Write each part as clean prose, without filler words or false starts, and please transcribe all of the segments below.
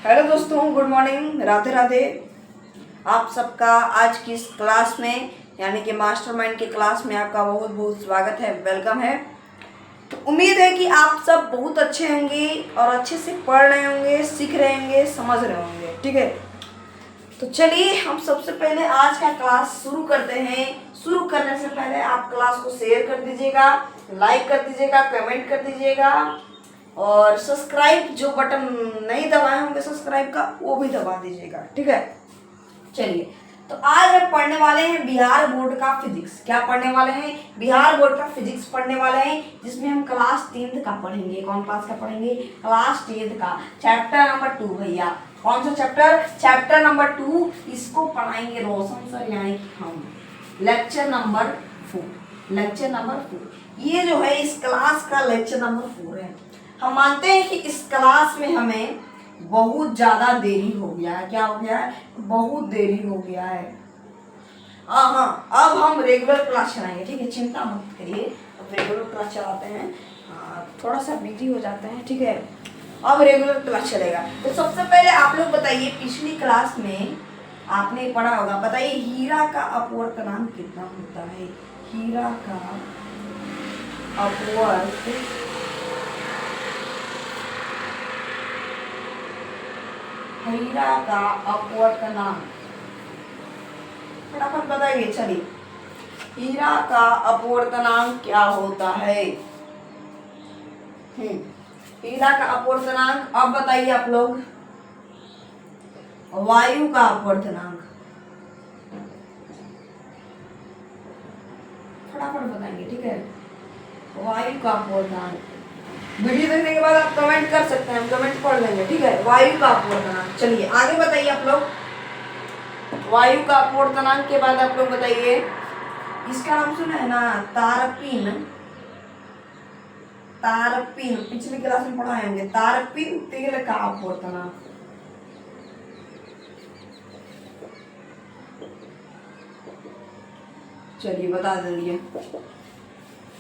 Hello दोस्तों, good morning, Radhe Radhe. आप सबका आज की इस क्लास में यानी कि मास्टरमाइंड की क्लास में आपका बहुत बहुत स्वागत है, वेलकम है। तो उम्मीद है कि आप सब बहुत अच्छे होंगे और अच्छे से पढ़ रहे होंगे, सीख रहे होंगे, समझ रहे होंगे। ठीक है, तो चलिए हम सबसे पहले आज का क्लास शुरू करते हैं। शुरू करने से पहले आप क्लास को शेयर कर दीजिएगा, लाइक कर दीजिएगा, कमेंट कर दीजिएगा और सब्सक्राइब जो बटन नहीं दबाए होंगे सब्सक्राइब का, वो भी दबा दीजिएगा। ठीक है, चलिए तो आज हम पढ़ने वाले हैं बिहार बोर्ड का फिजिक्स। क्या पढ़ने वाले हैं? बिहार बोर्ड का फिजिक्स पढ़ने वाले हैं, जिसमें हम क्लास 10th का पढ़ेंगे। कौन क्लास का पढ़ेंगे? क्लास 10th का चैप्टर नंबर 2। भैया कौन सा चैप्टर? Chapter number 2। इसको पढ़ाएंगे रोशन सर, यानी कि हम लेक्चर नंबर 4। लेक्चर नंबर 4 ये जो है इस क्लास का लेक्चर नंबर 4 है। हम मानते हैं कि इस क्लास में हमें बहुत ज्यादा देरी हो गया है। क्या हो गया है? बहुत देरी हो गया है। हाँ, अब हम रेगुलर क्लास चलाएंगे। ठीक है, चिंता मत करिए, अब रेगुलर क्लास चलाते हैं। थोड़ा सा बिजी हो जाते हैं। ठीक है, अब रेगुलर क्लास चलेगा। तो सबसे पहले आप लोग बताइए, पिछली क्लास में आपने पढ़ा होगा, बताइए हीरा का अपवर्तनांक कितना होता है? हीरा का अपवर्तनांक हीरा का अपवर्तनांक फटाफट बताइए। चलिए, हीरा का अपवर्तनांक क्या होता है? हीरा का अपवर्तनांक अब बताइए आप लोग। वायु का अपवर्तनांक फटाफट बताएंगे। ठीक है, वायु का अपवर्तनांक वीडियो देखने के बाद आप कमेंट कर सकते हैं, हम कमेंट पढ़ लेंगे। ठीक है, वायु का अपवर्तनांक। चलिए आगे बताइए आप लोग। वायु का अपवर्तनांक के बाद आप लोग बताइए, इसका नाम सुना है ना, तारपीन। तारपीन पिछली क्लास में पढ़ाए होंगे। तारपीन तेल का अपवर्तनांक। चलिए बता दीजिए,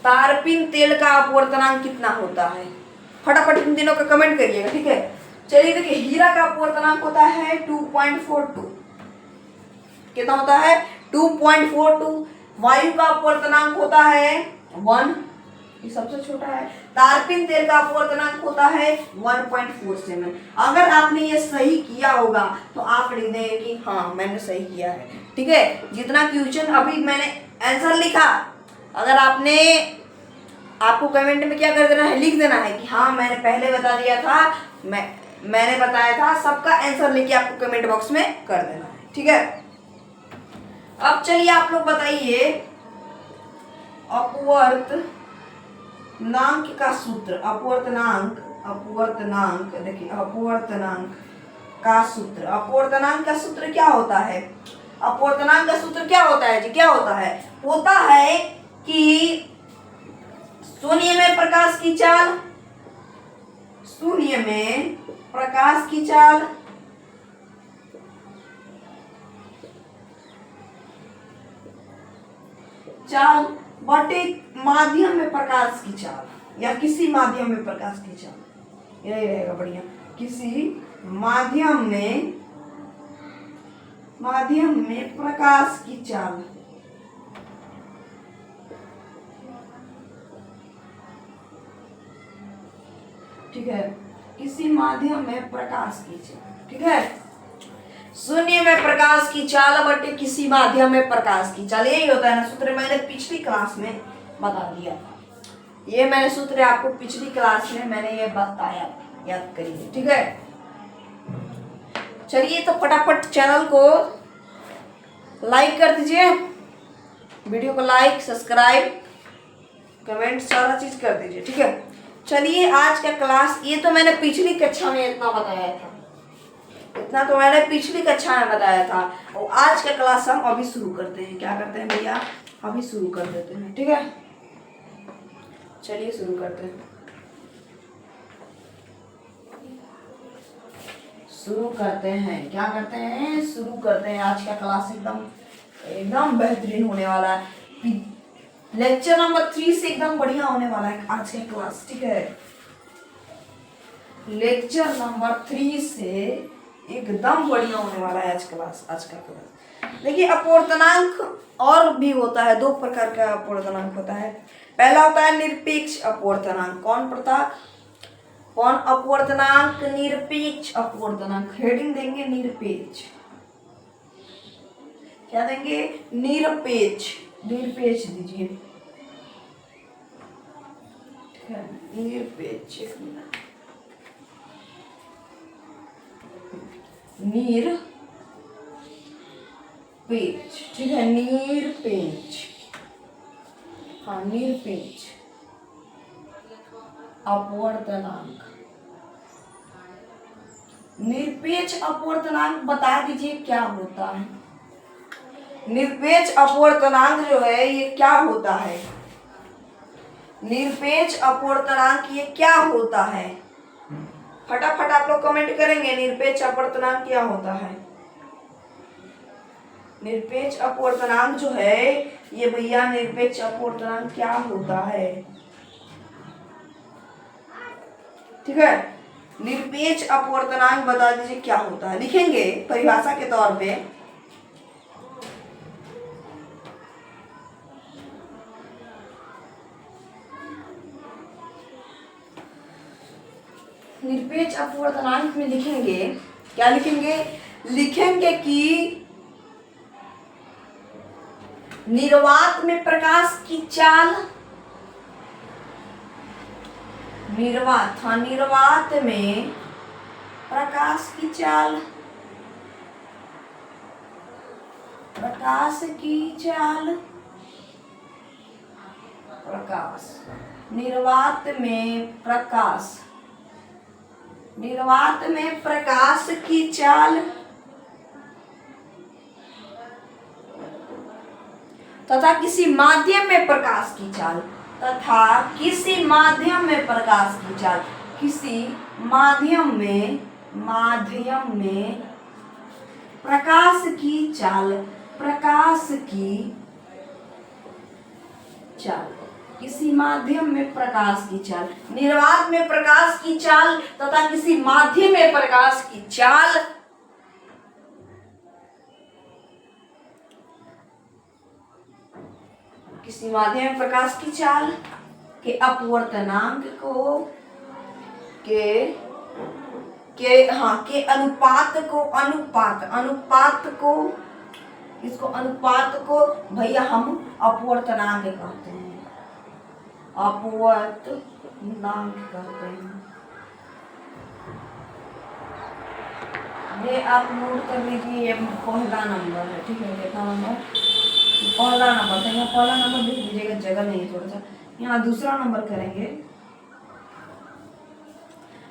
तारपीन तेल का अपवर्तनांक कितना होता है? फटाफट इन दिनों का कमेंट करिएगा। ठीक है, चलिए देखिए, हीरा का अपवर्तनांक होता है 2.42। कितना होता है? 2.42। वायु का अपवर्तनांक होता है 1, ये सबसे छोटा है। तारपीन तेल का अपवर्तनांक होता है 1.47। अगर आपने ये सही किया होगा तो आप लिख देंगे कि हाँ मैंने सही किया है। ठीक है, जितना क्वेश्चन अभी मैंने आंसर लिखा, अगर आपने, आपको कमेंट में क्या कर देना है? लिख देना है कि हाँ मैंने पहले बता दिया था, मैंने बताया था। सबका आंसर लेके आपको कमेंट बॉक्स में कर देना है। ठीक है, अब चलिए आप लोग बताइए, अपवर्तनांक का सूत्र। अपवर्तनांक देखिए, अपवर्तनांक का सूत्र। अपवर्तनांक का सूत्र क्या होता है? अपवर्तनांक का सूत्र क्या होता है जी? क्या होता है? होता है कि शून्य में प्रकाश की चाल, शून्य में प्रकाश की चाल बटे माध्यम में प्रकाश की चाल, या किसी माध्यम में प्रकाश की चाल, यही रहेगा बढ़िया। किसी माध्यम में प्रकाश की चाल। ठीक है, किसी माध्यम में प्रकाश की चाल। ठीक है, शून्य में प्रकाश की चाल बटे किसी माध्यम में प्रकाश की चाल, यही होता है ना सूत्र। मैंने पिछली क्लास में बता दिया था, ये मैंने सूत्र आपको पिछली क्लास में मैंने ये बताया, याद करिए। ठीक है, चलिए तो फटाफट चैनल को लाइक कर दीजिए, वीडियो को लाइक, सब्सक्राइब, कमेंट, सारा चीज कर दीजिए। ठीक है, चलिए आज का क्लास, ये तो मैंने पिछली कक्षा में इतना बताया था, इतना तो मैंने पिछली कक्षा में बताया था। और आज का क्लास हम अभी शुरू करते हैं। क्या करते हैं भैया? अभी शुरू कर देते हैं। ठीक है, चलिए शुरू करते हैं। शुरू करते हैं, क्या करते हैं? शुरू करते हैं। आज का क्लास एकदम बेहतरीन होने वाला है। लेक्चर नंबर 3 से एकदम बढ़िया होने वाला है आज का क्लास। ठीक है, लेक्चर नंबर 3 से एकदम बढ़िया होने वाला है आज का क्लास। देखिए अपवर्तनांक और भी होता है, 2 प्रकार का अपवर्तनांक होता है। पहला होता है निरपेक्ष अपवर्तनांक। कौन अपवर्तनांक? निरपेक्ष अपवर्तनांक। हेडिंग देंगे निरपेक्ष। क्या देंगे? निरपेक्ष। निरपेक्ष दीजिए, निरपेक्ष। निरपेक्ष, ठीक है, निरपेक्ष। हाँ, निरपेक्ष अपवर्तनांक। निरपेक्ष अपवर्तनांक बता दीजिए क्या होता है। निरपेक्ष अपवर्तनांक जो है ये क्या होता है? निरपेक्ष अपवर्तनांक ये क्या होता है? फटाफट आप लोग कमेंट करेंगे निरपेक्ष अपवर्तनांक क्या होता है। निरपेक्ष अपवर्तनांक जो है ये भैया निरपेक्ष अपवर्तनांक क्या होता है? ठीक है, निरपेक्ष अपवर्तनांक बता दीजिए क्या होता है। लिखेंगे परिभाषा के तौर पे। निरपेक्ष अपवर्तनांक में लिखेंगे, क्या लिखेंगे? लिखेंगे कि निर्वात में प्रकाश की चाल, निर्वात, हाँ, निर्वात में प्रकाश की चाल, प्रकाश की चाल, प्रकाश, निर्वात में प्रकाश, निर्वात में प्रकाश की चाल तथा किसी माध्यम में प्रकाश की चाल, तथा किसी माध्यम में प्रकाश की चाल, किसी माध्यम में प्रकाश की चाल, प्रकाश की चाल, किसी माध्यम में प्रकाश की चाल, निर्वात में प्रकाश की चाल तथा किसी माध्यम में प्रकाश की चाल, किसी माध्यम में प्रकाश की चाल के अपवर्तनांक को के अनुपात को भैया हम अपवर्तनांक कहते हैं, अपवर्तनांक कहते हैं। ये आप नोट कर लीजिए, ये पहला नंबर है, ठीक है, देखा नंबर, पहला नंबर था, यहाँ पहला नंबर लिख लीजिएगा, जगह नहीं है थोड़ा सा। यहाँ दूसरा नंबर करेंगे,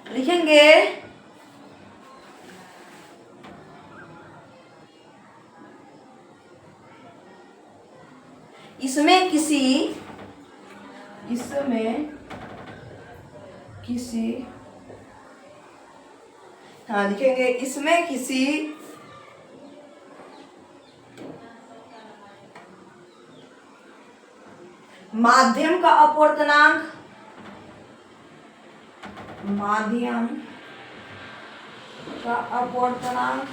लिखेंगे इसमें किसी, हाँ लिखेंगे इसमें किसी माध्यम का अपवर्तनांक, माध्यम का अपवर्तनांक,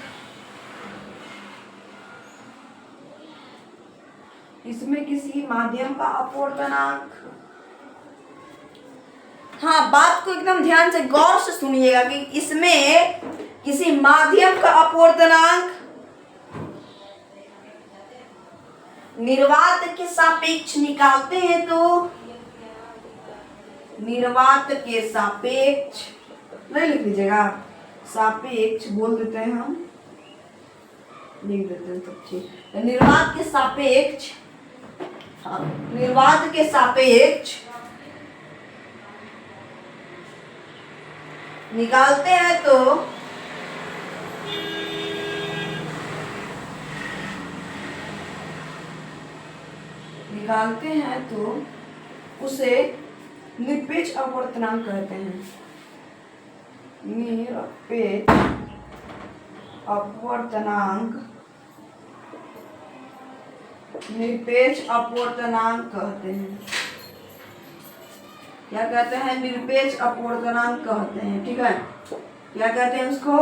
इसमें किसी माध्यम का अपवर्तनांक, हाँ बात को एकदम ध्यान से गौर से सुनिएगा कि इसमें किसी माध्यम का अपवर्तनांक निर्वात के सापेक्ष निकालते हैं तो निर्वात के सापेक्ष नहीं लिख लीजिएगा, सापेक्ष बोल देते हैं हम, लिख देते हैं सब चीज। निर्वात के सापेक्ष, हाँ, निर्वात के सापेक्ष निकालते हैं तो उसे निरपेक्ष अपवर्तनांक कहते हैं। निरपेक्ष अपवर्तनांक, निरपेक्ष अपवर्तनांक कहते हैं। क्या कहते हैं? निरपेक्ष अपवर्तनांक कहते हैं, ठीक है। क्या कहते हैं उसको,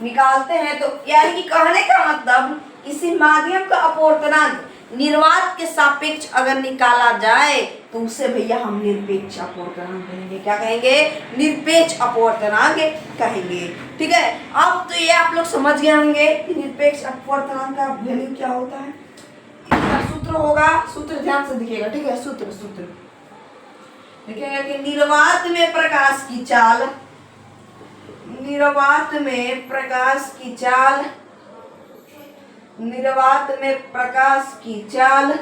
निकालते हैं। तो यानी कि कहने का मतलब किसी माध्यम का अपवर्तनांक निर्वात के सापेक्ष अगर निकाला जाए तो उसे भैया हम निरपेक्ष अपवर्तनांक कहेंगे। क्या कहेंगे, निरपेक्ष अपवर्तनांक कहेंगे। ठीक है, अब तो ये आप लोग समझ गए होंगे कि निरपेक्ष अपवर्तनांक का वैल्यू क्या होता है। इसका सूत्र होगा, सूत्र ध्यान से दिखेगा। ठीक है, सूत्र देखिएगा कि निर्वात में प्रकाश की चाल, निर्वात में प्रकाश की चाल, निर्वात में प्रकाश की चाल,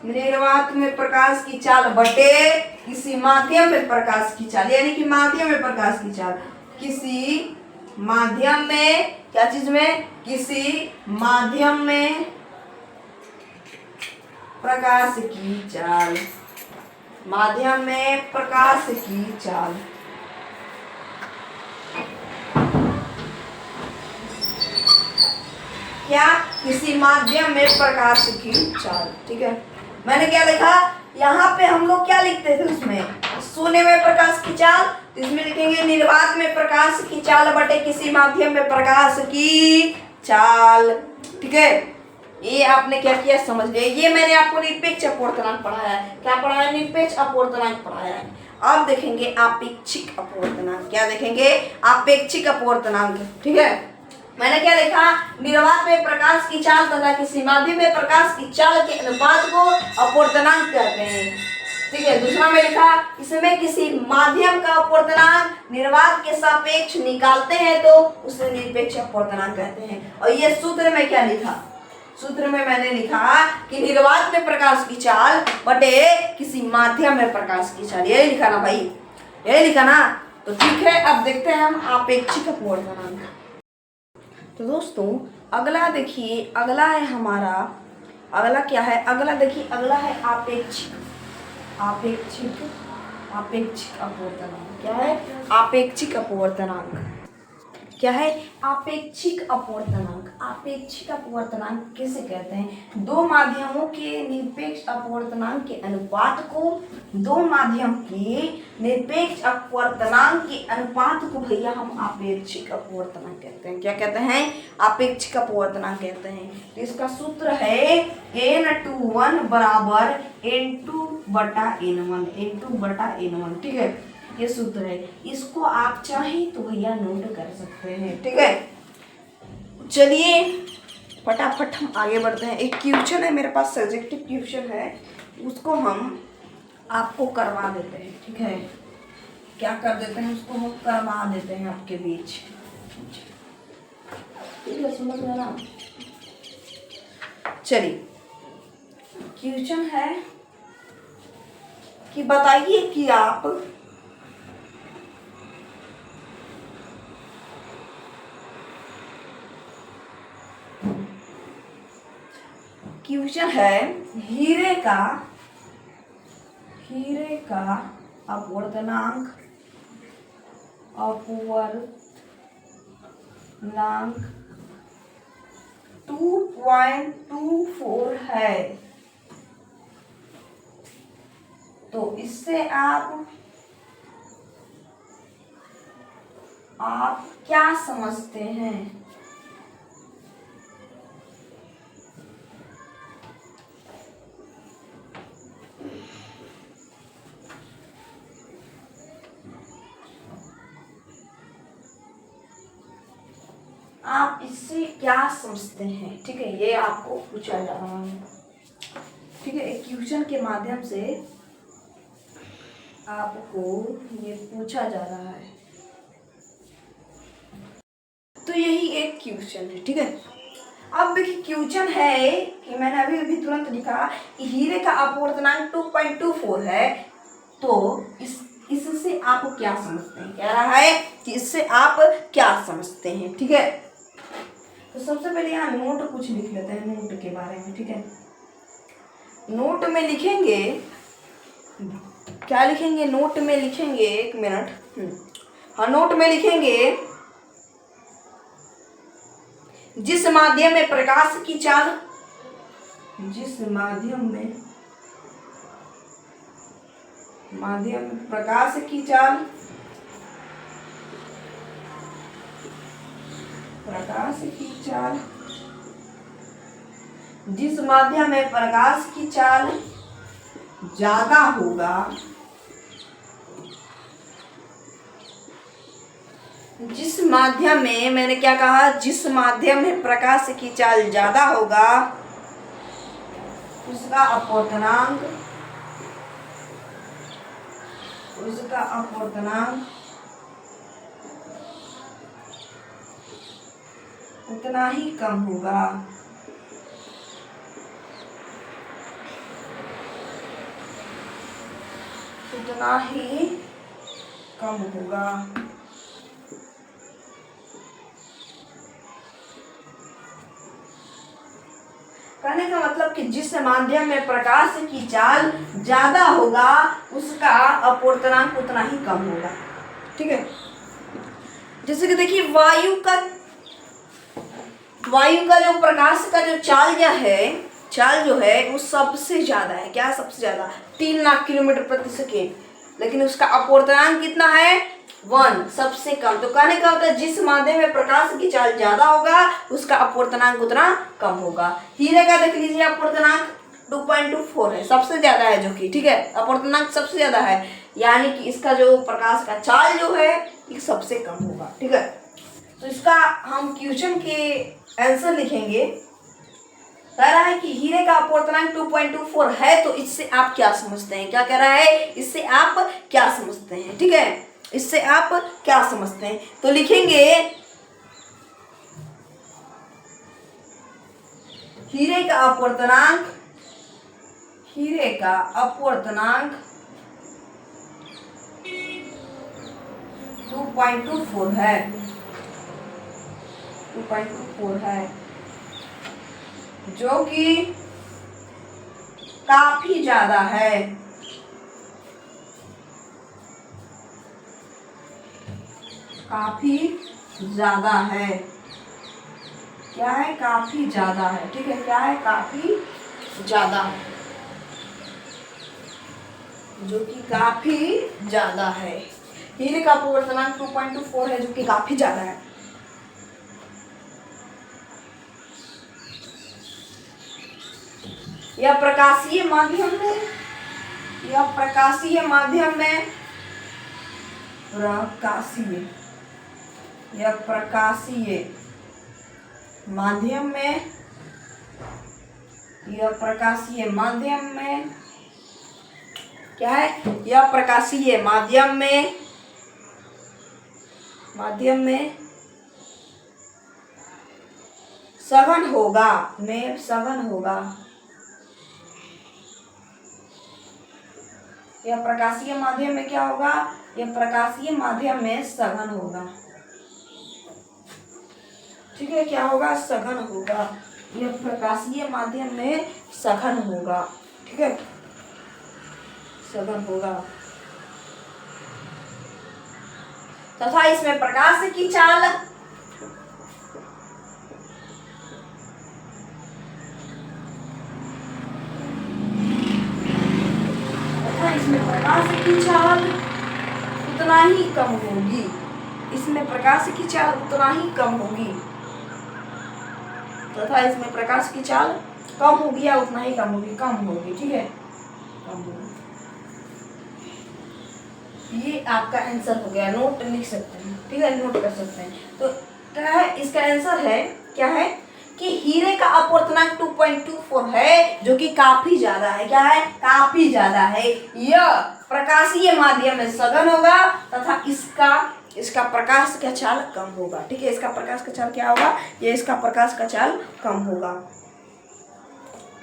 निर्वात में प्रकाश की चाल बटे किसी माध्यम में प्रकाश की चाल, यानी कि माध्यम में प्रकाश की चाल, किसी माध्यम में, क्या चीज में, किसी माध्यम में प्रकाश की चाल, माध्यम में प्रकाश की चाल। क्या, किसी माध्यम में प्रकाश की चाल। ठीक है, मैंने क्या लिखा यहाँ पे, हम लोग क्या लिखते थे उसमें, शून्य में प्रकाश की चाल, तो इसमें लिखेंगे निर्वात में प्रकाश की चाल बटे किसी माध्यम में प्रकाश की चाल। ठीक है, ये आपने क्या किया समझ गए। ये मैंने आपको निरपेक्ष अपवर्तनांक पढ़ाया है। क्या पढ़ाया है, निरपेक्ष अपवर्तनांक पढ़ाया है। अब देखेंगे आपेक्षिक अपवर्तनांक। क्या देखेंगे, आपेक्षिक अपवर्तनांक। ठीक है, मैंने क्या लिखा, निर्वात में प्रकाश की चाल तथा किसी माध्यम में प्रकाश की चाल के अनुपात को अपवर्तनांक कहते हैं। ठीक है, दूसरा में लिखा, इसमें किसी माध्यम का अपवर्तनांक निर्वात के सापेक्ष निकालते हैं तो उसे निरपेक्ष अपवर्तनांक कहते हैं। और ये सूत्र में क्या लिखा, सूत्र में मैंने लिखा कि निर्वात में प्रकाश की चाल बटे किसी माध्यम में प्रकाश की चाल। यही लिखा ना भाई, यही लिखा ना। तो ठीक है, अब देखते हैं हम आपेक्षिक अपवर्तनांक। तो दोस्तों अगला देखिए, अगला है हमारा, अगला क्या है, अगला देखिए, अगला है आपेक्षिक, आपेक्षिक, आपेक्षिक अपवर्तनांक। क्या है, आपेक्षिक अपवर्तनांक। क्या है, आपेक्षिक अपवर्तनांक। आपेक्षिक अपवर्तनांक किसे कहते हैं, दो माध्यमों के निरपेक्ष अपवर्तनांक के अनुपात को, दो माध्यम के निरपेक्ष अपवर्तनांक के अनुपात को भैया हम आपेक्षिक अपवर्तनांक कहते हैं। क्या कहते हैं, आपेक्षिक अपवर्तनांक कहते हैं। तो इसका सूत्र है n21 बराबर n2 बटा n1, n2 बटा n1। ठीक है, ये सूत्र है। इसको आप चाहें तो भैया नोट कर सकते हैं। ठीक है, चलिए फटाफट हम आगे बढ़ते हैं। एक क्वेश्चन है मेरे पास, सब्जेक्टिव क्वेश्चन है, उसको हम आपको करवा देते हैं। ठीक है, क्या कर देते हैं, उसको हम करवा देते हैं आपके बीच। ठीक है, समझ में ना। चलिए, क्वेश्चन है कि बताइए कि आप क्वेश्चन है हीरे का अपवर्तनांक 2.24 है। तो इससे आप क्या समझते हैं। आप इससे क्या समझते हैं। ठीक है, ये आपको पूछा जा रहा है। ठीक है, एक क्वेश्चन के माध्यम से आपको ये पूछा जा रहा है। तो यही एक क्वेश्चन है। ठीक है, अब देखिए क्वेश्चन है कि मैंने अभी तुरंत लिखा कि हीरे का अपवर्तनांक 2.24 है। तो इससे आप क्या समझते हैं, कह रहा है कि इससे आप क्या समझते हैं। ठीक है, तो सबसे पहले यहाँ नोट कुछ लिख लेते हैं, नोट के बारे में। ठीक है, नोट में लिखेंगे, क्या लिखेंगे, नोट में लिखेंगे, एक मिनट। हाँ, नोट में लिखेंगे जिस माध्यम में प्रकाश की चाल, जिस माध्यम में प्रकाश की चाल प्रकाश की चाल, जिस माध्यम में प्रकाश की चाल ज्यादा होगा, जिस माध्यम में, मैंने क्या कहा, जिस माध्यम में प्रकाश की चाल ज्यादा होगा उसका अपवर्तनांक, उतना ही कम होगा। उतना ही कम होगा। कहने का मतलब कि जिस माध्यम में प्रकाश की चाल ज्यादा होगा उसका अपवर्तनांक उतना ही कम होगा। ठीक है, जैसे कि देखिए वायु का जो प्रकाश का जो चाल जो है वो सबसे ज्यादा है। क्या सबसे ज्यादा? 3 लाख किलोमीटर प्रति सेकेंड, लेकिन उसका अपवर्तनांक कितना है? 1, सबसे कम। तो कहने का होता है जिस माध्यम में प्रकाश की चाल ज्यादा होगा उसका अपवर्तनांक उतना कम होगा। हीरे का देख लीजिए अपवर्तनांक 2.24 है, सबसे ज्यादा है जो कि, ठीक है, अपवर्तनांक सबसे ज्यादा है, यानी कि इसका जो प्रकाश का चाल जो है ये सबसे कम होगा। ठीक है, तो इसका हम क्वेश्चन के आंसर लिखेंगे। कह रहा है कि हीरे का अपवर्तनांक 2.24 है, तो इससे आप क्या समझते हैं? क्या कह रहा है? इससे आप क्या समझते हैं? ठीक है, इससे आप क्या समझते हैं? तो लिखेंगे हीरे का अपवर्तनांक 2.24 है, 2.24 है, जो कि काफी ज्यादा है। काफी ज्यादा है। क्या है? काफी ज्यादा है। ठीक है, क्या है? काफी ज्यादा है, जो कि काफी ज्यादा है। हीरे का अपवर्तनांक 2.24 है, जो कि काफी ज्यादा है। यह प्रकाशीय माध्यम में क्या है? यह प्रकाशीय माध्यम में सघन होगा, यह प्रकाशीय माध्यम में क्या होगा? यह प्रकाशीय माध्यम में सघन होगा। ठीक है, क्या होगा? सघन होगा। यह प्रकाशीय माध्यम में सघन होगा। ठीक है, सघन होगा तथा इसमें प्रकाश की चाल उतना ही कम होगी। इसमें प्रकाश की चाल उतना ही कम होगी तथा इसमें प्रकाश की चाल कम होगी या उतना ही कम होगी? कम होगी। ठीक है, कम होगी। ये आपका आंसर हो गया, नोट लिख सकते हैं। ठीक है, नोट कर सकते हैं। तो क्या है इसका आंसर? है क्या है कि हीरे का अपवर्तनांक 2.24 है, जो कि काफी ज्यादा है। क्या है? काफी ज्यादा है। यह प्रकाशीय माध्यम में सघन होगा तथा इसका प्रकाश का चाल कम होगा। ठीक है, इसका प्रकाश का चाल क्या होगा? ये इसका प्रकाश का चाल कम होगा।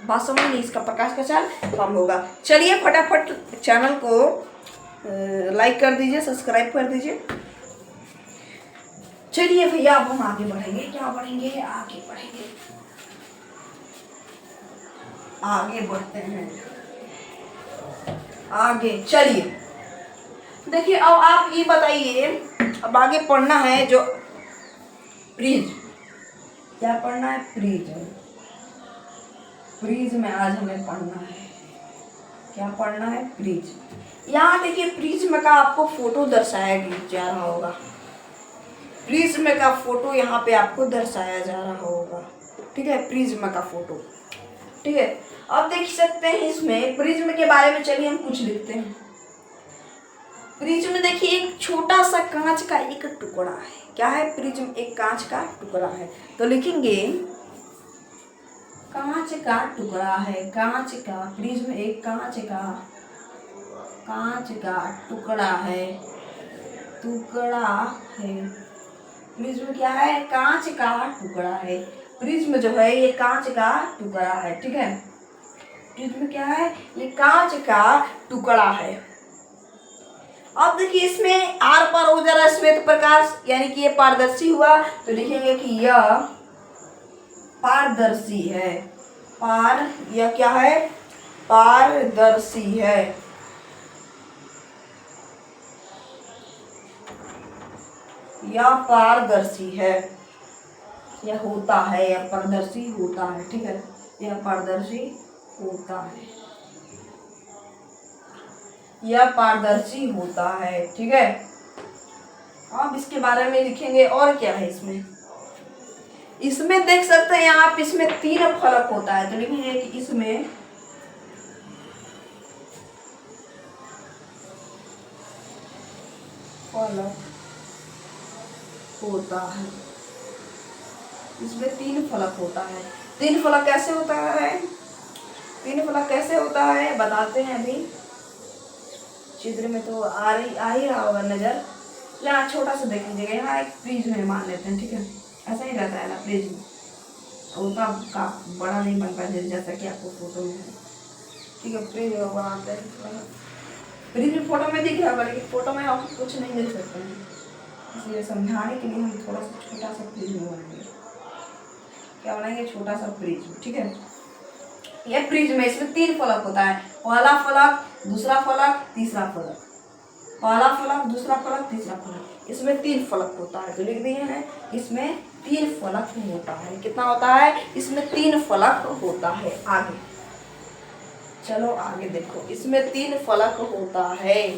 बात समझ ली? इसका प्रकाश का चाल कम होगा। चलिए फटाफट चैनल को लाइक कर दीजिए, सब्सक्राइब कर दीजिए। चलिए भैया अब हम आगे बढ़ेंगे। क्या बढ़ेंगे? आगे बढ़ते हैं। आगे चलिए, देखिए अब आप ये बताइए, अब आगे पढ़ना है जो प्रिज्म। क्या पढ़ना है? प्रिज्म में आज हमें पढ़ना है। क्या पढ़ना है? प्रिज्म। यहाँ देखिए प्रिज्म का आपको फोटो दर्शाया जा रहा होगा। प्रिज्म का फोटो यहाँ पे आपको दर्शाया जा रहा होगा, ठीक है, प्रिज्म का फोटो, ठीक है। अब देख सकते हैं इसमें प्रिज्म के बारे में, चलिए हम कुछ लिखते हैं। प्रिज्म देखिए एक छोटा सा कांच का एक टुकड़ा है। क्या है? प्रिज्म एक कांच का टुकड़ा है। तो लिखेंगे कांच का टुकड़ा है, कांच का, प्रिज्म एक कांच का टुकड़ा है, प्रिज्म क्या है? कांच का टुकड़ा है। प्रिज्म जो है ये कांच का टुकड़ा है, ठीक है। प्रिज्म क्या है? ये कांच का टुकड़ा है। अब देखिए इसमें आर पार हो जा रहा है श्वेत प्रकाश, यानी कि ये पारदर्शी हुआ, तो लिखेंगे कि यह पारदर्शी है। यह क्या है? पारदर्शी है। यह पारदर्शी है, यह होता है, यह पारदर्शी होता है, ठीक है, यह पारदर्शी होता है, यह पारदर्शी होता है, ठीक है। अब इसके बारे में लिखेंगे और क्या है इसमें देख सकते हैं आप, इसमें 3 फलक होता है, तो लिखेंगे कि इसमें फलक होता है, इसमें 3 फलक होता है। 3 फलक कैसे होता है? 3 फलक कैसे होता है बताते हैं। अभी चित्र में तो आ ही रहा होगा नजर। यहाँ छोटा सा देख लीजिएगा, यहाँ एक प्रिज्म है मान लेते हैं, ठीक है, ऐसा ही रहता है ना प्रिज्म, उतना का बड़ा नहीं बन पाता जैसा कि आपको फोटो में है, ठीक है। प्रिज्म बनाते हैं, प्रिज्म फोटो में दिख रहा है, लेकिन फोटो में आप कुछ नहीं देख सकते हैं, इसलिए समझाने के लिए हम थोड़ा सा छोटा सा प्रिज्म बनाएंगे। क्या बनाएंगे? छोटा सा प्रिज्म, ठीक है। यह प्रिज्म है, इसमें 3 फलक होता है, पहला फलक, दूसरा फलक, तीसरा फलक, पहला फलक, दूसरा फलक, तीसरा फलक, इसमें 3 फलक होता है। तो लिख दिए हैं इसमें 3 फलक होता है। कितना होता है? इसमें 3 फलक होता है। आगे चलो आगे देखो, इसमें 3 फलक होता है,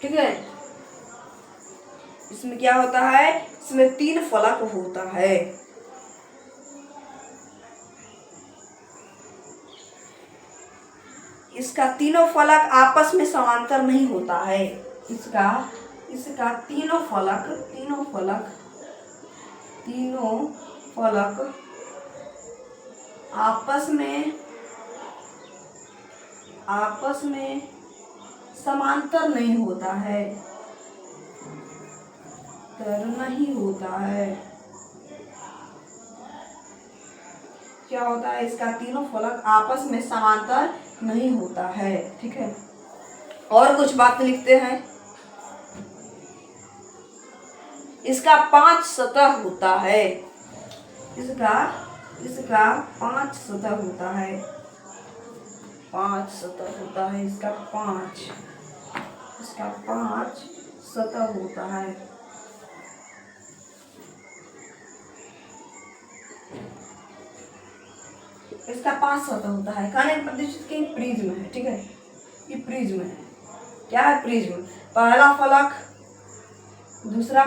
ठीक है। इसमें क्या होता है? इसमें 3 फलक होता है। इसका तीनों फलक आपस में समांतर नहीं होता है। इसका तीनों फलक आपस में समांतर नहीं होता है, क्या होता है? इसका तीनों फलक आपस में समांतर नहीं होता है, ठीक है। और कुछ बात लिखते हैं। इसका 5 सतह होता है, इसका 5 सतह होता है, 5 सतह होता है, इसका 5 सतह होता है। इसका 5 सतह होता है। खाने प्रतिष्ठित की प्रिज्म है, ठीक है, ये प्रिज्म है। क्या है प्रिज्म? पहला फलक, दूसरा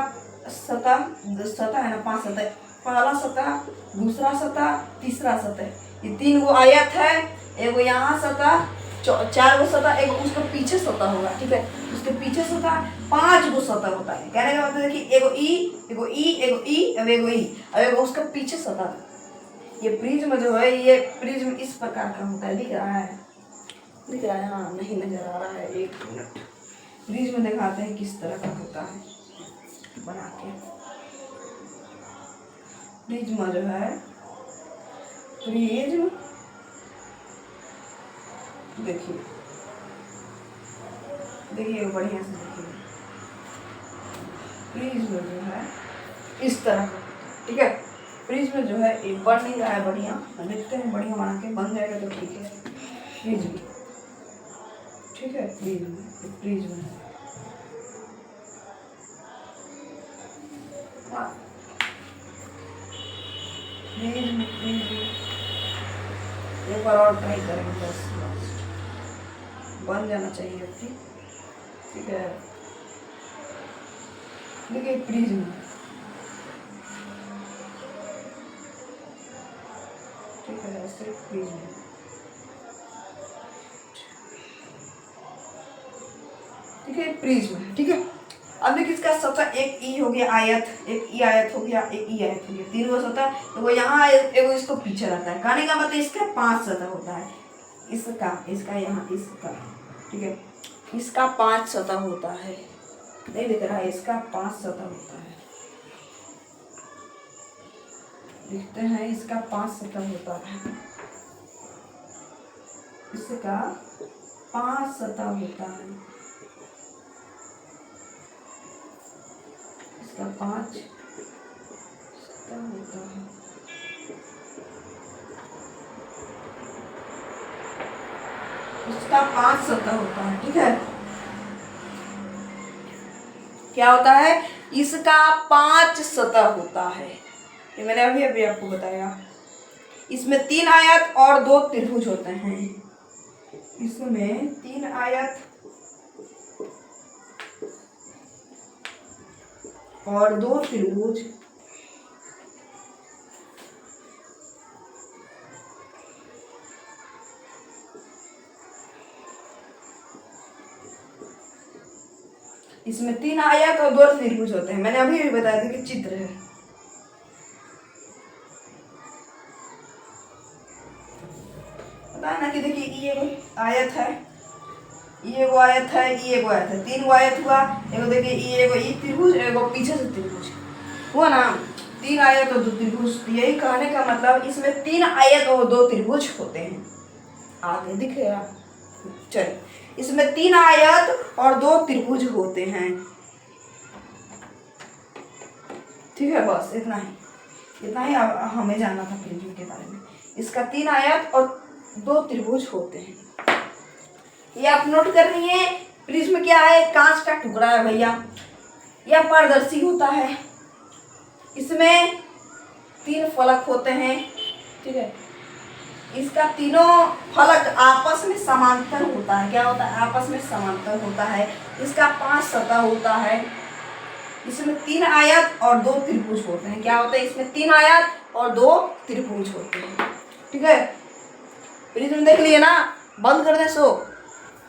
सतह है ना, 5 सतह, पहला सतह, दूसरा सतह, तीसरा सतह, ये 3 गो आयत है, एगो यहाँ सतह, 4 गो सतह, एगो उसके पीछे सतह होगा, ठीक है, उसके पीछे सतह, 5 गो सतह होता है। कहने का मतलब देखिए, एगो ई, अब एगो उसका पीछे सतह। ये प्रिज्म जो है, ये प्रिज्म इस प्रकार का होता है। दिख रहा है? हाँ, नहीं नजर आ रहा है, 1 मिनट। प्रिज्म दिखाते हैं किस तरह का होता है बना के। प्रिज्म जो है, प्रिज्म देखिए बढ़िया से देखिए, प्रिज्म जो है इस तरह का, ठीक है। प्रिज्म जो है एक बन नहीं रहा है, बढ़िया देखते हैं, बढ़िया बना के बन जाएगा तो ठीक है। प्रिज्म, ठीक है, प्रिज्म है। एक बार और ट्राई करेंगे, बस बन जाना चाहिए, ठीक है। देखिए प्रिज्म, ठीक है, ऐसे प्रिज्म, ठीक है, प्रिज्म, ठीक है। अब देखिए इसका सतह एक ई हो गया आयत, एक ई आयत हो गया, एक ई आयत हो गया, तीन वो सतह, तो वो यहाँ एगो इसको पीछे रहता है। कहने का मतलब इसका 5 सतह होता है, इसका, इसका यहाँ, इसका, ठीक है, इसका 5 सतह होता है। नहीं दिख रहा है, इसका 5 सतह होता है, लिखते हैं इसका 5 सतह होता है, इसका 5 सतह होता है, इसका 5 सतह होता है। इसका 5 सतह होता है, ठीक है। क्या होता है? इसका 5 सतह होता है, ये मैंने अभी अभी आपको बताया। इसमें 3 आयत और 2 त्रिभुज होते हैं, इसमें 3 आयत और 2 त्रिभुज, इसमें 3 आयत और 2 त्रिभुज होते हैं। मैंने अभी भी बताया था कि चित्र है, पता है ना कि देखिए ये एगो आयत है, ये एगो आयत है, ये एगो आयत है, 3 गो आयत हुआ। एगो देखिए ये एगो ई त्रिभुज, एगो पीछे से त्रिभुज हुआ ना, 3 आयत और 2 त्रिभुज। यही कहने का मतलब इसमें 3 आयत और 2 त्रिभुज होते हैं। आगे दिख रहा, चलिए, इसमें 3 आयत और 2 त्रिभुज होते हैं, ठीक है। बस इतना ही हमें जानना था प्रिज्म के बारे में। इसका 3 आयत और 2 त्रिभुज होते हैं, ये आप नोट कर रही हैं। प्रिज्म क्या है? कांच का टुकड़ा है भैया, यह पारदर्शी होता है, इसमें 3 फलक होते हैं, ठीक है। इसका तीनों फलक आपस में समांतर होता है। क्या होता है? आपस में समांतर होता है। इसका 5 सतह होता है, इसमें 3 आयत और 2 त्रिभुज होते हैं। क्या होता है? इसमें 3 आयत और 2 त्रिभुज होते हैं, ठीक है। प्रिज्म देख लिए ना, बंद कर दे सो,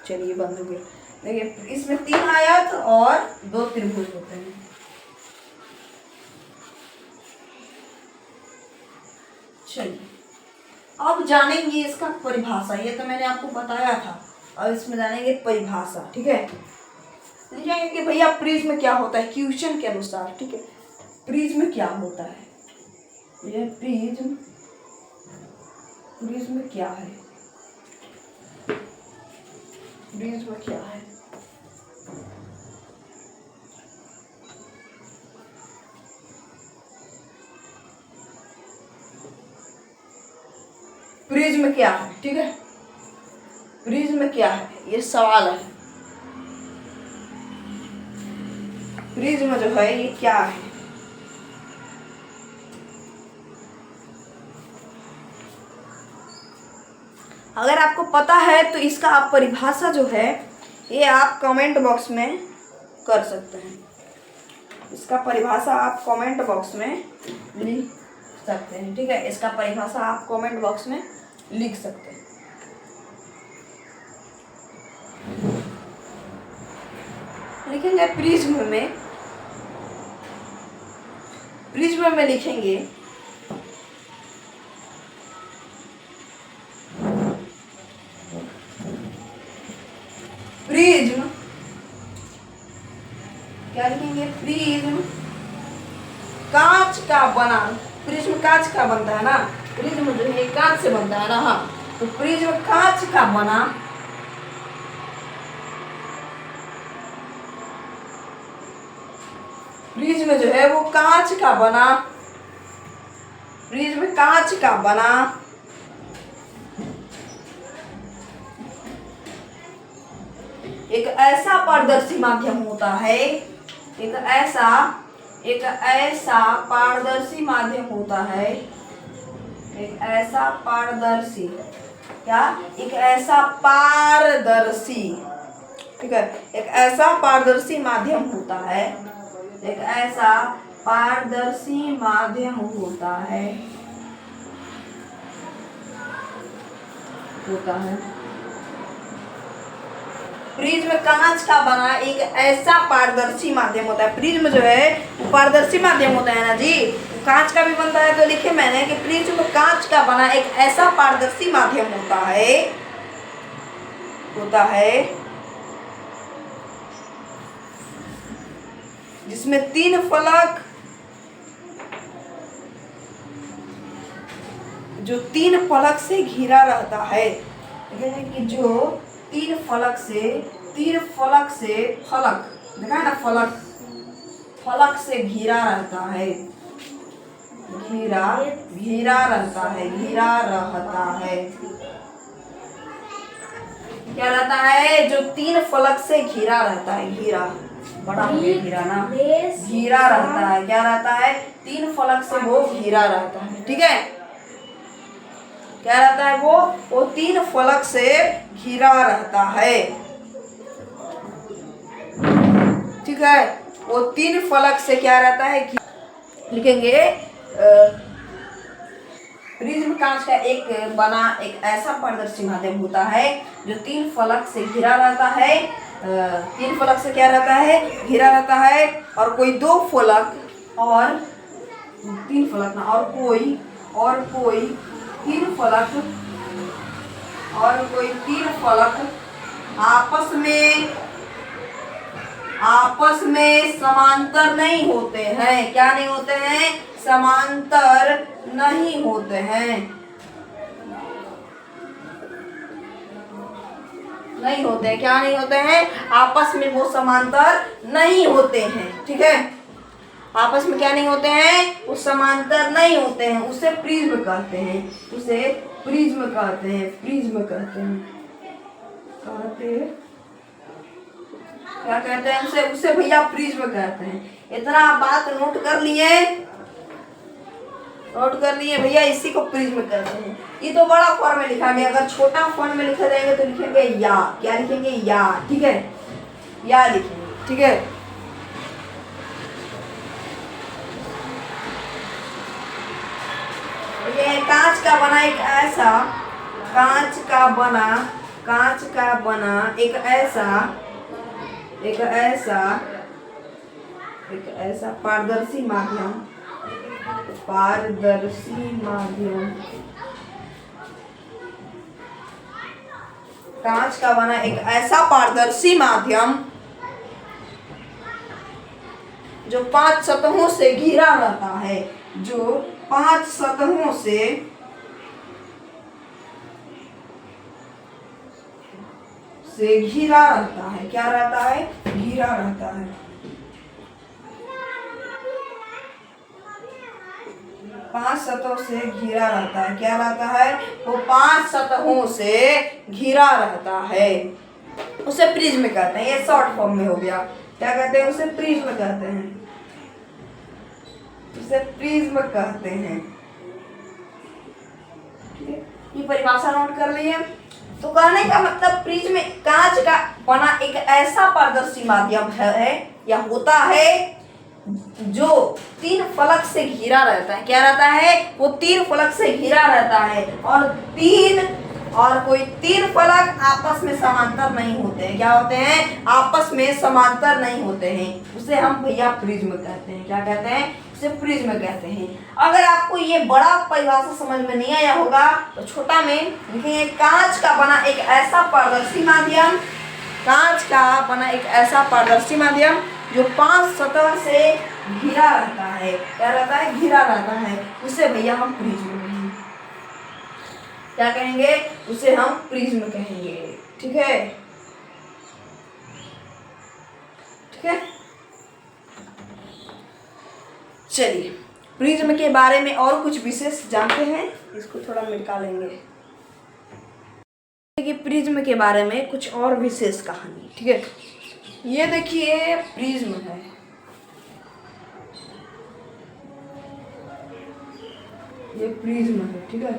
चलिए बंद हो गया। देखिए इसमें 3 आयत और 2 त्रिभुज होते हैं। चलिए अब जानेंगे इसका परिभाषा, ये तो मैंने आपको बताया था। अब इसमें जानेंगे परिभाषा, ठीक है। लिखेंगे कि भैया प्रिज्म क्या होता है क्वेश्चन के अनुसार, ठीक है। प्रिज्म क्या होता है, ये प्रिज्म क्या है, प्रिज्म क्या है। प्रिज्म क्या है, ठीक है। प्रिज्म क्या है, ये सवाल है। प्रिज्म जो है ये क्या है? अगर आपको पता है तो इसका आप परिभाषा जो है ये आप कमेंट बॉक्स में कर सकते हैं। इसका परिभाषा आप कमेंट बॉक्स में लिख सकते हैं, ठीक है। इसका परिभाषा आप कमेंट बॉक्स में लिख सकते हैं। लिखेंगे प्रिज्म में लिखेंगे प्रिज्म, क्या लिखेंगे? प्रिज्म कांच का बना, प्रिज्म कांच का बनता है ना, प्रिज्म जो है कांच से बनता है ना, हाँ। तो प्रिज्म कांच का बना, प्रिज्म जो है वो कांच का बना, प्रिज्म कांच का बना एक ऐसा पारदर्शी माध्यम होता है, एक ऐसा पारदर्शी माध्यम होता है, एक ऐसा पारदर्शी, क्या? एक ऐसा पारदर्शी, ठीक है, एक ऐसा पारदर्शी माध्यम होता है एक ऐसा पारदर्शी माध्यम होता है प्रिज्म कांच का बना एक ऐसा पारदर्शी माध्यम होता है। प्रिज्म जो है वो पारदर्शी माध्यम होता है ना जी, कांच का भी बनता है। तो लिखे मैंने कि प्रिज्म कांच का बना एक ऐसा पारदर्शी माध्यम होता है जिसमें तीन फलक जो तीन फलक से घिरा रहता है, कि जो तीन फलक से फलक देखा है ना, फलक से घिरा रहता है, घिरा रहता है। क्या रहता है? जो तीन फलक से घिरा रहता है, घिरा बड़ा घिरा ना, घिरा रहता है। क्या रहता है? तीन फलक से वो घिरा रहता है। ठीक है, क्या रहता है? वो तीन फलक से घिरा रहता है। ठीक है, वो तीन फलक से क्या रहता है? लिखेंगे प्रिज्म कांच का एक ऐसा पारदर्शी माध्यम होता है जो तीन फलक से घिरा रहता है। तीन फलक से क्या रहता है? घिरा रहता है। और कोई दो फलक और तीन फलक ना, और कोई तीन फलक आपस में समांतर नहीं होते हैं। क्या नहीं होते हैं? समांतर नहीं होते हैं। क्या नहीं होते हैं? आपस में वो समांतर नहीं होते हैं। ठीक है, आपस में क्या नहीं होते हैं? वो समांतर नहीं होते हैं। उसे प्रिज्म कहते हैं। क्या कहते हैं? उसे भैया प्रिज्म कहते हैं। इतना बात नोट कर लिए भैया, इसी को प्रिज्म कहते हैं। ये तो बड़ा फॉर्म में लिखा गया, अगर छोटा फॉर्म में लिखा जाएगा तो लिखेंगे या। क्या लिखेंगे? या। ठीक है, या लिखेंगे। ठीक है, ये कांच का बना एक ऐसा पारदर्शी माध्यम कांच का बना एक ऐसा पारदर्शी माध्यम जो 5 सतहों से घिरा रहता है, जो 5 सतहों से घिरा रहता है। क्या रहता है? घिरा रहता है। 5 सतहों से घिरा रहता है। क्या रहता है? वो 5 सतहों से घिरा रहता है। उसे प्रिज्म कहते हैं। ये शॉर्ट फॉर्म में हो गया। क्या कहते हैं? उसे प्रिज्म कहते हैं। ये परिभाषा नोट कर लिए। तो कहने का मतलब प्रिज्म कांच का बना एक ऐसा पारदर्शी माध्यम है या होता है जो तीन फलक से घिरा रहता है। क्या रहता है? वो तीन फलक से घिरा रहता है और कोई तीन फलक आपस में समांतर नहीं होते हैं। क्या होते हैं? आपस में समांतर नहीं होते हैं। उसे हम भैया प्रिज्म कहते हैं। क्या कहते हैं? उसे प्रिज्म कहते हैं। अगर आपको ये बड़ा परिभाषा समझ में नहीं आया होगा तो छोटा में लिखेंगे कांच का बना एक ऐसा पारदर्शी माध्यम जो 5 सतह से घिरा रहता है। क्या रहता है? घिरा रहता है। उसे भैया हम प्रिज्म कहेंगे। क्या कहेंगे? उसे हम प्रिज्म कहेंगे। ठीक है, चलिए प्रिज्म के बारे में और कुछ विशेष जानते हैं। इसको थोड़ा मिटा लेंगे कि प्रिज्म के बारे में कुछ और विशेष कहानी। ठीक है, ये देखिए प्रिज्म है। ये प्रिज्म है। ठीक है,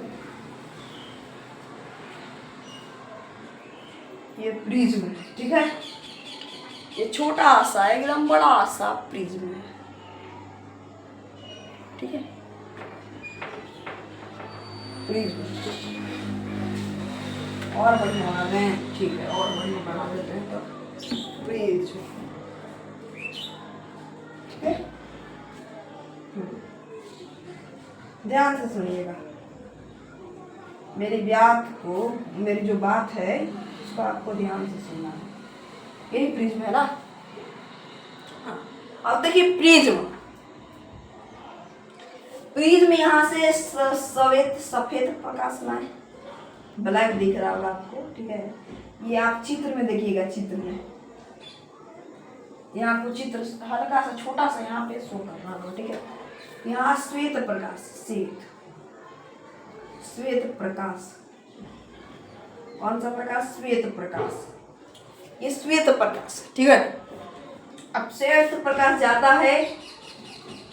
ये प्रिज्म है। ठीक है, ये छोटा सा एकदम बड़ा सा प्रिज्म है, ठीक है। प्रिज्म और बढ़िया बना दें, ठीक है, और बढ़िया बना देते हैं। तो प्रिज्म, ठीक है। ध्यान से सुनिएगा, मेरी मेरी जो बात है उसको आपको ध्यान से सुनना है। यही प्रिज्म है ना। हाँ, अब देखिए प्रिज्म यहाँ से सफेद प्रकाश लाए, ब्लैक दिख रहा होगा आपको, ठीक है। ये आप चित्र में देखिएगा, चित्र में यहाँ आपको चित्र हल्का सा छोटा सा यहाँ पे शो करना होगा, ठीक है। यहाँ श्वेत प्रकाश, श्वेत प्रकाश, कौन सा प्रकाश? श्वेत प्रकाश, ये श्वेत प्रकाश, ठीक है। अब श्वेत प्रकाश जाता है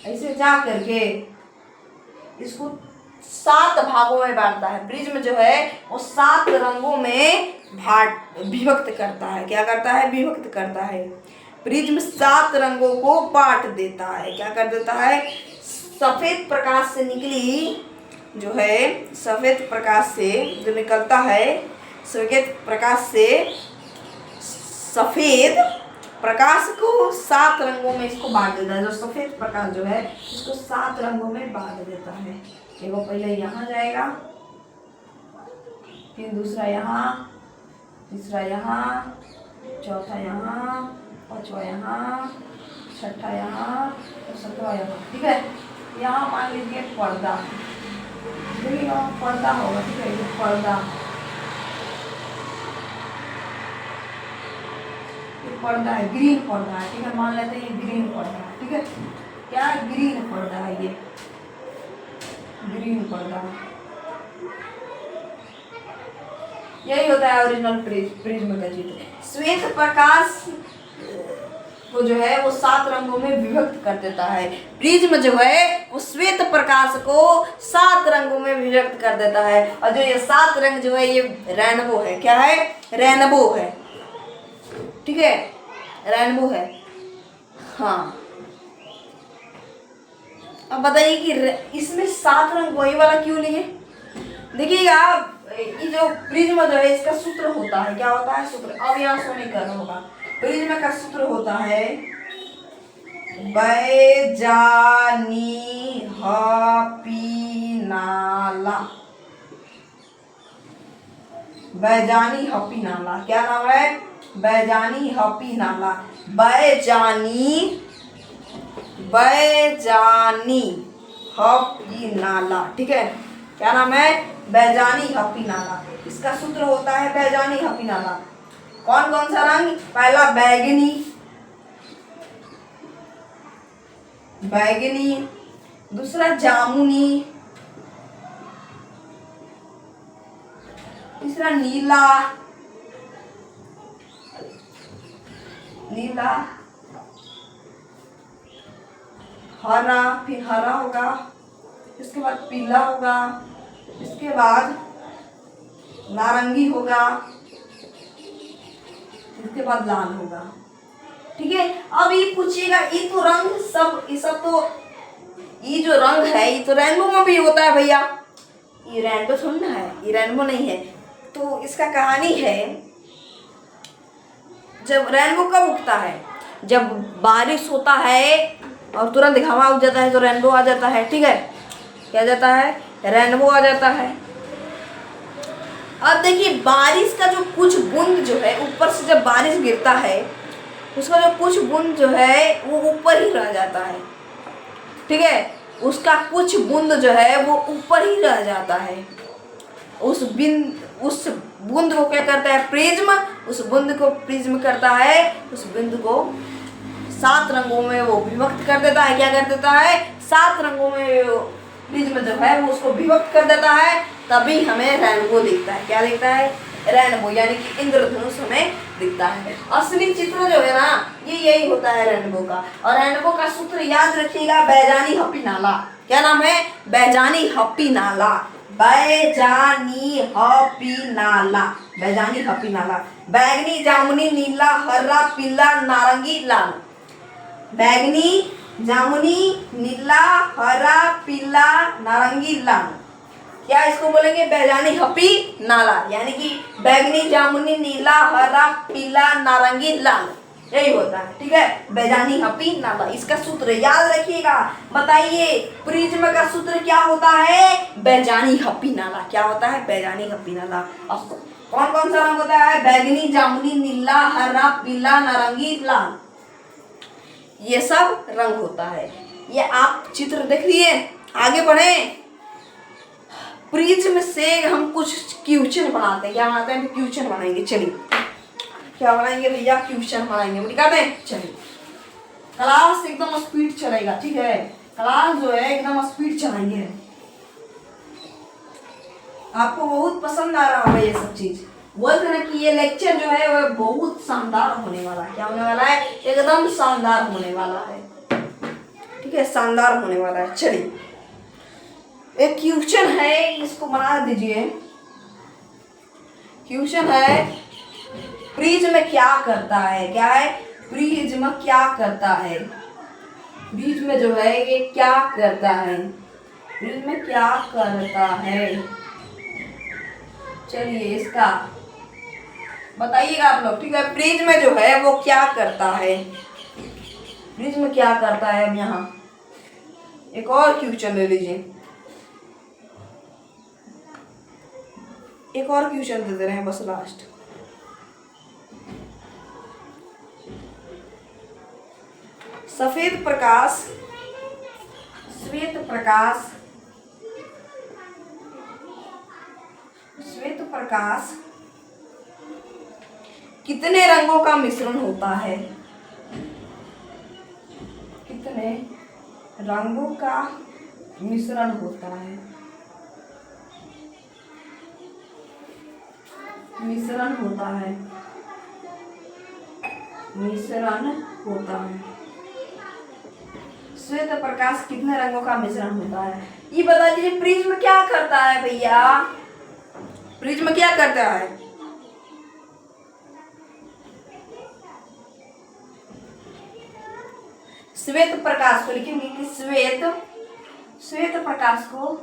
ऐसे जा करके इसको 7 भागों में बांटता है। प्रिज्म जो है वो 7 रंगों में विभक्त करता है। क्या करता है? विभक्त करता है। प्रिज्म 7 रंगों को बांट देता है। क्या कर देता है? सफेद प्रकाश से निकली जो है, सफेद प्रकाश से जो निकलता है, सफेद प्रकाश से सफेद प्रकाश को 7 रंगों में इसको बांट देता है। जो सफेद प्रकाश जो है इसको 7 रंगों में बांट देता है। देखो, पहले यहाँ जाएगा, फिर दूसरा यहाँ, तीसरा यहाँ, चौथा यहाँ, पांचवा यहाँ, छठा यहाँ और 7वां यहाँ, ठीक है। यहाँ मान लीजिए पर्दा, देखिए यहाँ पर्दा होगा, ठीक है। ये पर्दा, ये पर्दा है, ग्रीन पर्दा है, ठीक है। मान लेते हैं ये ग्रीन पर्दा है, ठीक है। क्या है? ग्रीन पर्दा है, ये ग्रीन पर्दा। यही होता है ओरिजिनल प्रिज्म का चित्र। श्वेत प्रकाश वो जो है वो 7 रंगों में विभक्त कर देता है। प्रिज्म जो है वो श्वेत प्रकाश को 7 रंगों में विभक्त कर देता है। और जो ये 7 रंग जो है ये रेनबो है। क्या है? रेनबो है, ठीक है। रेनबो है, हाँ। अब बताइए कि इसमें 7 रंग वही वाला क्यों लिए? देखिएगा, ये जो प्रिज्म जो है इसका सूत्र होता है, क्या होता है? सूत्र अब यहाँ शो नहीं करना होगा। प्रिज्म का सूत्र होता है बैजानी हपीनाला। बैजानी हपीनाला, क्या नाम है? बैजानी हपीनाला। बैजानी हपीनाला, ठीक है। क्या नाम है? बैजानी हपीनाला। इसका सूत्र होता है बैजानी हपीनाला। कौन कौन सा रंग? पहला बैगनी, दूसरा जामुनी, तीसरा नीला, हरा, फिर हरा होगा, इसके बाद पीला होगा, इसके बाद नारंगी होगा, इसके बाद लाल होगा, ठीक है। अब ये पूछिएगा, ये तो रंग सब, ये सब तो, ये जो रंग है ये तो रेनबो में भी होता है भैया। ये रेनबो थोड़ी ना है, ये रेनबो नहीं है। तो इसका कहानी है, जब रेनबो कब उगता है? जब बारिश होता है और तुरंत हवा उग जाता है तो रेनबो आ जाता है, ठीक है। क्या जाता है? रेनबो आ जाता है। अब देखिए, बारिश का जो कुछ बूंद जो है, ऊपर से जब बारिश गिरता है उसका जो कुछ बूंद जो है वो ऊपर ही रह जाता है, ठीक है। उसका कुछ बूंद जो है वो ऊपर ही रह जाता है। उस बूंद को क्या करता है? प्रिज्म उस बूंद को प्रिज्म करता है, उस बिंदु को 7 रंगों में वो विभक्त कर देता है। क्या कर देता है? 7 रंगों में प्रिज्म जो है वो उसको विभक्त कर देता है, तभी हमें रेनबो दिखता है। क्या दिखता है? रेनबो, यानी कि इंद्रधनुष हमें दिखता है। असली चित्र जो है ना, ये यही होता है रेनबो का। और रेनबो का सूत्र याद रखिएगा, बैजानी हपीनाला। क्या नाम है? बैजानी हपीनाला। बैजानी हपी नाला, बैजानी हपी नाला। बैगनी, जामुनी, नीला, हरा, पीला, नारंगी, लाल। बैगनी, जामुनी, नीला, हरा, पीला, नारंगी, लाल। क्या इसको बोलेंगे? बैजानी हपी नाला, यानी कि बैगनी, जामुनी, नीला, हरा, पीला, नारंगी, लाल, यही होता है। ठीक है, बैजानी हपी नाला। इसका सूत्र याद रखिएगा। बताइए प्रिज्म का सूत्र क्या होता है? बैजानी हपी नाला। क्या होता है? बैजानी हपी नाला। अब कौन कौन सा रंग होता है? बैगनी, जामुनी, नीला, हरा, पीला, नारंगी, लाल, ये सब रंग होता है। ये आप चित्र देख लिए। आगे बढ़े। प्रिज्म से हम कुछ क्वेश्चन बनाते हैं। क्या बनाते हैं? क्वेश्चन बनाएंगे। चलिए क्या बनाएंगे भैया? क्वेश्चन बनाएंगे। दिखाते हैं। चलिए क्लास एकदम स्पीड चलेगा। ठीक है, क्लास जो है एकदम स्पीड चलाएंगे। आपको बहुत पसंद आ रहा होगा ये सब चीज। बोलते ना कि ये लेक्चर जो है वह बहुत शानदार होने वाला है। क्या होने वाला है? एकदम शानदार होने वाला है। ठीक है, शानदार होने वाला है। चलिए एक क्वेश्चन है, इसको बना दीजिए। क्वेश्चन है, प्रिज्म क्या करता है? क्या है? प्रिज्म क्या करता है? प्रिज्म जो है ये क्या करता है? प्रिज्म क्या करता है? चलिए इसका बताइएगा आप लोग। ठीक है, प्रिज्म जो है वो क्या करता है? प्रिज्म क्या करता है? अब यहाँ एक और क्वेश्चन ले लीजिए। एक और क्वेश्चन दे रहे हैं बस लास्ट। सफेद प्रकाश, श्वेत प्रकाश, श्वेत प्रकाश कितने रंगों का मिश्रण होता है? कितने रंगों का मिश्रण होता है? मिश्रण होता है, मिश्रण होता है। श्वेत प्रकाश कितने रंगों का मिश्रण होता है? ये बता दीजिए। प्रिज्म क्या करता है भैया? प्रिज्म क्या करता है? श्वेत प्रकाश को लिखेंगे कि श्वेत प्रकाश को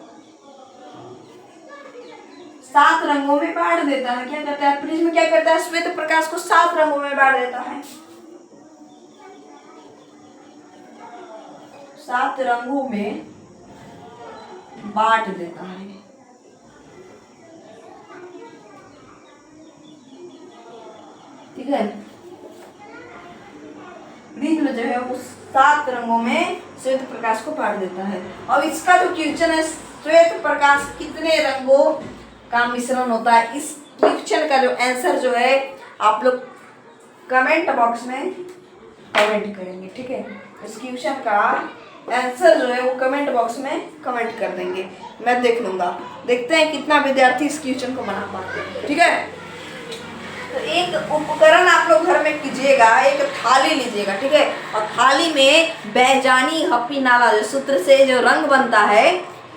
7 रंगों में बांट देता है। क्या करता है? प्रिज्म क्या करता है? श्वेत प्रकाश को 7 रंगों में बांट देता है। 7 रंगों में बांट देता है। ठीक है, प्रिज्म जो है वो 7 रंगों में श्वेत प्रकाश को बांट देता है। अब इसका जो क्वेश्चन है, श्वेत प्रकाश कितने रंगों का मिश्रण होता है, इस क्वेश्चन का जो आंसर जो है आप लोग कमेंट बॉक्स में कमेंट करेंगे। ठीक है, इस क्वेश्चन का आंसर जो है वो कमेंट बॉक्स में कमेंट कर देंगे। मैं देख लूँगा। देखते हैं कितना विद्यार्थी इस क्वेश्चन को बना पाते हैं। ठीक है, तो एक उपकरण आप लोग घर में कीजिएगा। एक थाली लीजिएगा। ठीक है, और थाली में बैजानी हपी नाला जो सूत्र से जो रंग बनता है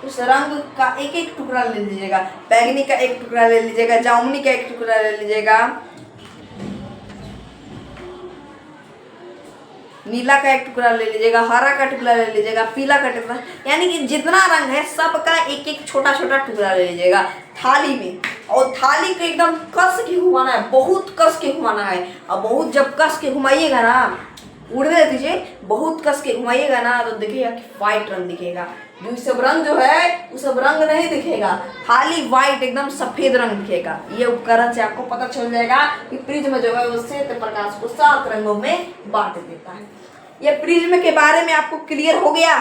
उस रंग का एक एक टुकड़ा ले लीजिएगा। बैगनी का एक टुकड़ा ले लीजिएगा, जामुनी का एक टुकड़ा ले लीजिएगा, नीला का एक टुकड़ा ले लीजिएगा, हरा का टुकड़ा ले लीजिएगा, पीला का टुकड़ा, यानी कि जितना रंग है सबका एक एक छोटा छोटा टुकड़ा ले लीजिएगा थाली में। और थाली को एकदम कस के घुमाना है, बहुत कस के घुमाना है। और बहुत जब कस के घुमाइएगा ना, उड़ने दीजिए, बहुत कस के घुमाइएगा ना तो देखिएगा कि व्हाइट रंग दिखेगा। जो सब रंग जो है वो सब रंग नहीं दिखेगा, खाली व्हाइट एकदम सफेद रंग दिखेगा। ये उपकरण से आपको पता चल जाएगा कि प्रिज्म जो है वो श्वेत प्रकाश को 7 रंगों में बांट देता है। ये प्रिज्म के बारे में आपको क्लियर हो गया?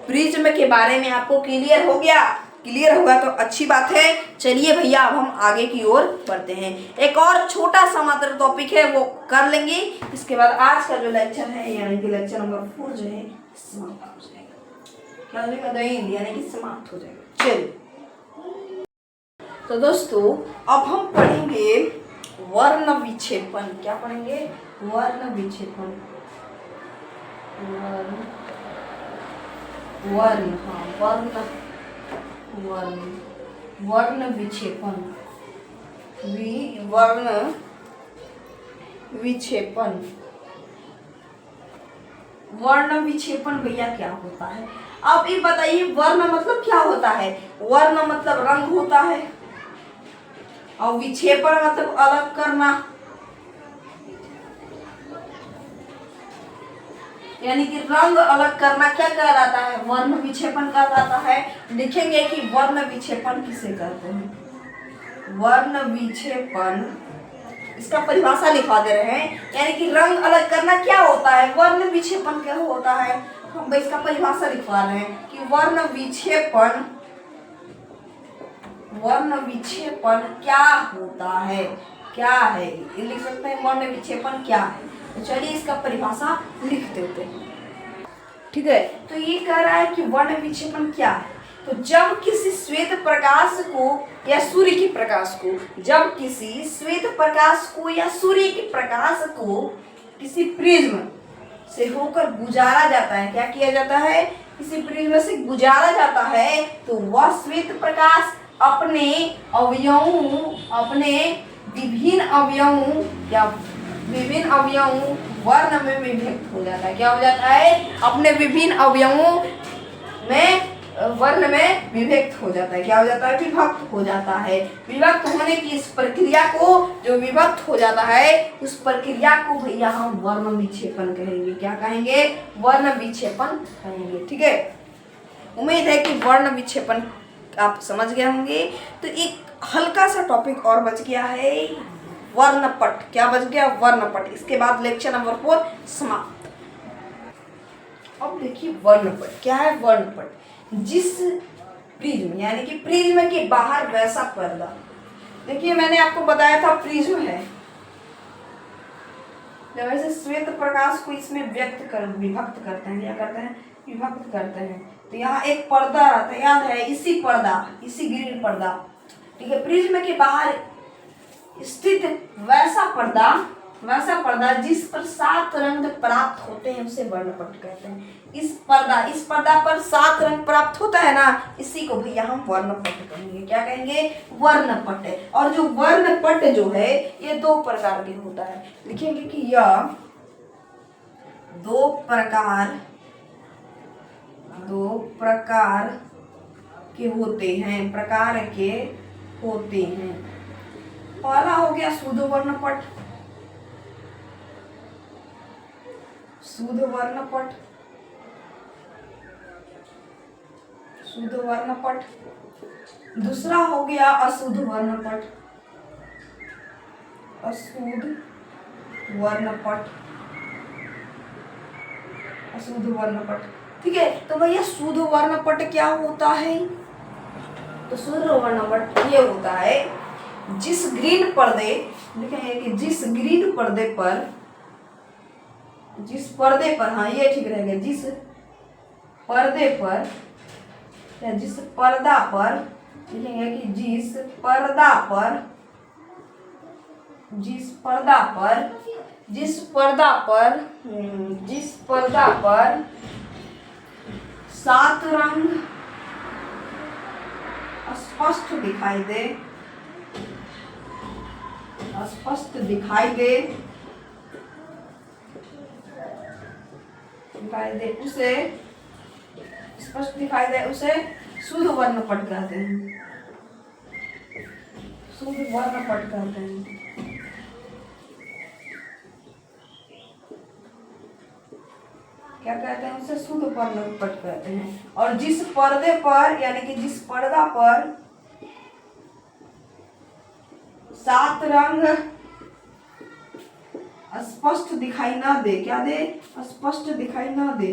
प्रिज्म के बारे में आपको क्लियर हो गया? क्लियर होगा तो अच्छी बात है। चलिए भैया अब हम आगे की ओर बढ़ते हैं। एक और छोटा सा मात्र टॉपिक है वो कर लेंगे, इसके बाद आज का जो लेक्चर है यानी कि लेक्चर नंबर 4 जो है समाप्त हो जाएगा। क्या हो जाएगा? यानी कि समाप्त हो जाएगा। चलिए तो दोस्तों अब हम पढ़ेंगे वर्ण विक्षेपण। क्या पढ़ेंगे? वर्ण विक्षेपण। वर्ण वर्ण वर्ण विक्षेपन वर्ण विक्षेपन वर्ण विक्षेपन भैया क्या होता है? अब ये बताइए वर्ण मतलब क्या होता है? वर्ण मतलब रंग होता है और विक्षेपण मतलब अलग करना, यानी कि रंग अलग करना क्या कहलाता है? वर्ण विक्षेपण कहलाता है। लिखेंगे कि वर्ण विक्षेपण किसे कहते हैं? वर्ण विक्षेपण, इसका परिभाषा लिखवा दे रहे हैं, यानी कि रंग अलग करना क्या होता है? वर्ण विक्षेपण क्या होता है? हम इसका परिभाषा लिखवा रहे हैं कि वर्ण विक्षेपण क्या होता है? क्या है ये लिख सकते हैं, वर्ण विक्षेपण क्या है। तो चलिए इसका परिभाषा लिख देते हैं। ठीक है, तो ये कह रहा है कि वर्ण विक्षेपण क्या है? तो जब किसी श्वेत प्रकाश को या सूर्य के प्रकाश को, जब किसी श्वेत प्रकाश को या सूर्य के प्रकाश को किसी प्रिज्म से होकर गुजारा जाता है, क्या किया जाता है? किसी प्रिज्म से गुजारा जाता है, तो वह श्वेत प्रकाश अपने अवयवों, अपने विभिन्न अवयवों या विभिन्न अवयवों वर्ण में विभक्त हो जाता है। क्या हो जाता है? अपने विभिन्न अवयवों में वर्ण में विभक्त हो जाता है। क्या हो जाता है? विभक्त हो जाता है। विभक्त होने की इस प्रक्रिया को, जो विभक्त हो जाता है उस प्रक्रिया को भैया हम वर्ण विक्षेपण कहेंगे। क्या कहेंगे? वर्ण विक्षेपण कहेंगे। ठीक है, उम्मीद है कि वर्ण विक्षेपण आप समझ गए होंगे। तो एक हल्का सा टॉपिक और बच गया है, वर्णपट। क्या बच गया? वर्णपट। इसके बाद लेक्चर नंबर 4 समाप्त। अब देखिए वर्णपट क्या है। वर्णपट जिस प्रिज्म, यानी कि प्रिज्म के बाहर वैसा पर्दा, देखिए मैंने आपको बताया था प्रिज्म है, जब ऐसे श्वेत प्रकाश को इसमें विभक्त करते हैं, क्या करते हैं? विभक्त करते हैं। तो यहाँ एक पर्दा रहता है, याद है? इसी ग्रीन पर्दा, ठीक है। प्रिज्म के बाहर स्थित वैसा पर्दा जिस पर 7 रंग प्राप्त होते हैं उसे वर्णपट कहते हैं। इस पर्दा पर 7 रंग प्राप्त होता है ना, इसी को भैया हम वर्णपट कहेंगे। क्या कहेंगे? वर्णपट। और जो वर्णपट जो है ये 2 प्रकार के होता है। लिखेंगे कि यह 2 प्रकार के होते हैं। पहला हो गया शुद्ध वर्णपट। दूसरा हो गया अशुद्ध वर्णपट। ठीक है, तो भैया शुद्ध वर्णपट क्या होता है? तो शुद्ध वर्णपट ये होता है जिस ग्रीन पर्दे, लिखेंगे कि जिस पर्दे पर, हाँ ये ठीक रहेगा, जिस पर्दे पर या जिस पर्दा पर, लिखेंगे कि जिस पर्दा पर 7 रंग स्पष्ट दिखाई दे उसे शुद्ध वर्णपट कहते हैं। क्या कहते हैं? उसे शुद्ध वर्णपट कहते हैं। और जिस पर्दे पर, यानी कि जिस पर्दा पर 7 रंग स्पष्ट दिखाई ना दे, क्या दे? स्पष्ट दिखाई ना दे,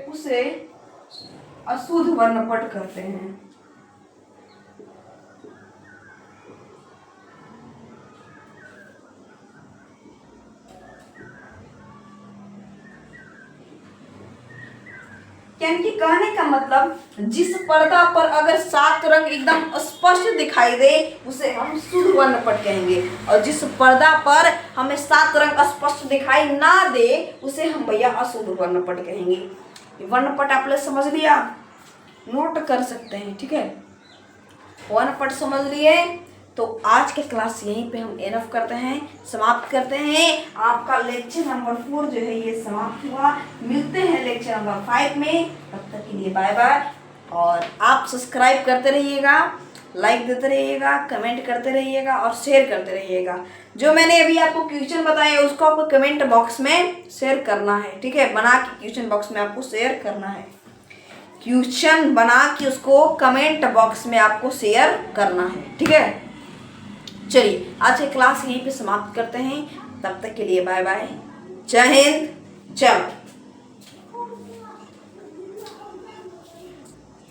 उसे अशुद्ध वर्णपट कहते हैं। यानी कि कहने का मतलब जिस पर्दा पर अगर 7 रंग एकदम स्पष्ट दिखाई दे उसे हम शुद्ध वर्णपट कहेंगे, और जिस पर्दा पर हमें 7 रंग स्पष्ट दिखाई ना दे उसे हम भैया अशुद्ध वर्णपट कहेंगे। वर्णपट आप लोग समझ लिया, नोट कर सकते हैं, ठीक है। वर्णपट समझ लिए तो आज के क्लास यहीं पे हम एनफ करते हैं, समाप्त करते हैं। आपका लेक्चर नंबर 4 जो है ये समाप्त हुआ। मिलते हैं लेक्चर नंबर 5 में, तब तक के लिए बाय बाय। और आप सब्सक्राइब करते रहिएगा, लाइक देते रहिएगा, कमेंट करते रहिएगा और शेयर करते रहिएगा। जो मैंने अभी आपको क्वेश्चन बताया उसको आपको कमेंट बॉक्स में शेयर करना है, ठीक है। बना के क्वेश्चन बॉक्स में आपको शेयर करना है, क्वेश्चन बना के उसको कमेंट बॉक्स में आपको शेयर करना है, ठीक है। चलिए आज की क्लास यहीं पे समाप्त करते हैं, तब तक के लिए बाय बाय, जय हिंद, जय भारत।